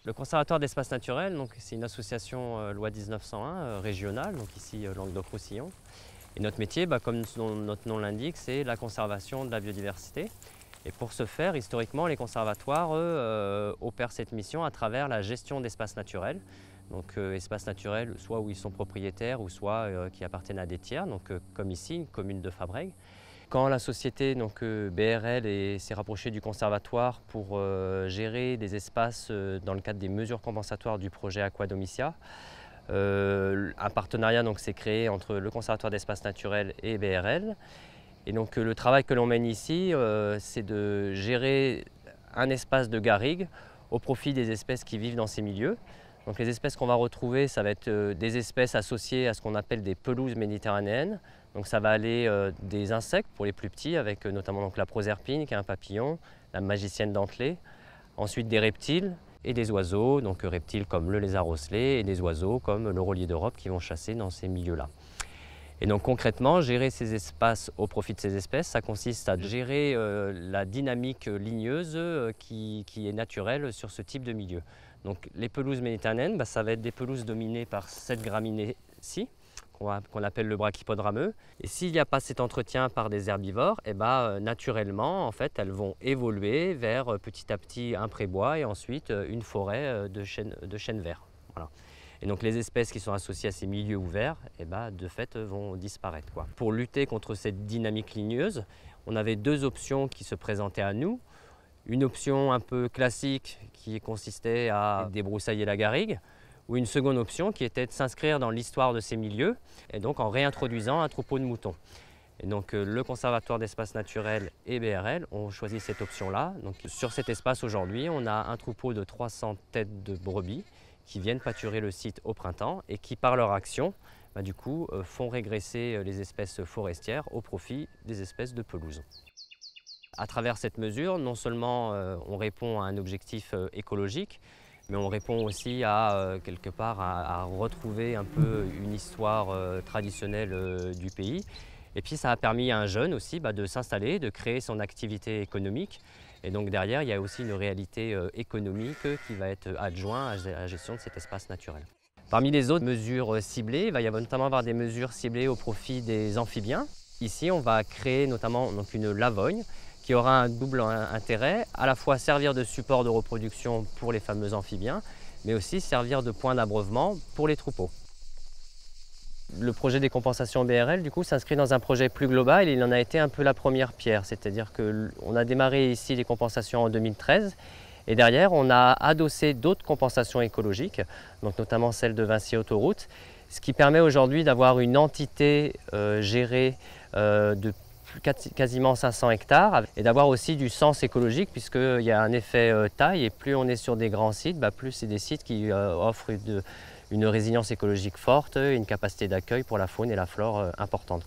Le Conservatoire d'espaces naturels, c'est une association loi 1901 régionale, donc ici Languedoc-Roussillon. Et notre métier, comme notre nom l'indique, c'est la conservation de la biodiversité. Et pour ce faire, historiquement, les conservatoires opèrent cette mission à travers la gestion d'espaces naturels. Donc espaces naturels, soit où ils sont propriétaires, ou soit qui appartiennent à des tiers, comme ici, une commune de Fabrègues. Quand la société BRL s'est rapprochée du conservatoire pour gérer des espaces dans le cadre des mesures compensatoires du projet Aquadomicia, un partenariat s'est créé entre le Conservatoire d'espaces naturels et BRL. Et donc le travail que l'on mène ici, c'est de gérer un espace de garrigue au profit des espèces qui vivent dans ces milieux. Donc les espèces qu'on va retrouver, ça va être des espèces associées à ce qu'on appelle des pelouses méditerranéennes. Donc ça va aller des insectes pour les plus petits, avec notamment la proserpine qui est un papillon, la magicienne dentelée. Ensuite des reptiles et des oiseaux, donc reptiles comme le lézard osselet et des oiseaux comme le rôlier d'Europe qui vont chasser dans ces milieux-là. Et donc concrètement, gérer ces espaces au profit de ces espèces, ça consiste à gérer la dynamique ligneuse qui est naturelle sur ce type de milieu. Donc les pelouses méditerranéennes, ça va être des pelouses dominées par cette graminée-ci, qu'on appelle le brachypode rameux. Et s'il n'y a pas cet entretien par des herbivores, naturellement, en fait, elles vont évoluer vers petit à petit un prébois et ensuite une forêt de chênes verts. Voilà. Et donc les espèces qui sont associées à ces milieux ouverts, de fait, vont disparaître. Pour lutter contre cette dynamique ligneuse, on avait deux options qui se présentaient à nous. Une option un peu classique qui consistait à débroussailler la garrigue, ou une seconde option qui était de s'inscrire dans l'histoire de ces milieux, et donc en réintroduisant un troupeau de moutons. Et donc le Conservatoire d'espaces naturels et BRL ont choisi cette option-là. Donc sur cet espace aujourd'hui, on a un troupeau de 300 têtes de brebis qui viennent pâturer le site au printemps et qui, par leur action, font régresser les espèces forestières au profit des espèces de pelouse. À travers cette mesure, non seulement on répond à un objectif écologique, mais on répond aussi à, quelque part, à retrouver un peu une histoire traditionnelle du pays. Et puis ça a permis à un jeune aussi de s'installer, de créer son activité économique. Et donc derrière, il y a aussi une réalité économique qui va être adjointe à la gestion de cet espace naturel. Parmi les autres mesures ciblées, il va y avoir notamment des mesures ciblées au profit des amphibiens. Ici, on va créer notamment une lavogne qui aura un double intérêt, à la fois servir de support de reproduction pour les fameux amphibiens, mais aussi servir de point d'abreuvement pour les troupeaux. Le projet des compensations BRL, s'inscrit dans un projet plus global et il en a été un peu la première pierre. C'est-à-dire qu'on a démarré ici les compensations en 2013 et derrière, on a adossé d'autres compensations écologiques, donc notamment celle de Vinci Autoroute, ce qui permet aujourd'hui d'avoir une entité gérée de quasiment 500 hectares et d'avoir aussi du sens écologique puisqu'il y a un effet taille et plus on est sur des grands sites, plus c'est des sites qui offrent une résilience écologique forte et une capacité d'accueil pour la faune et la flore importante.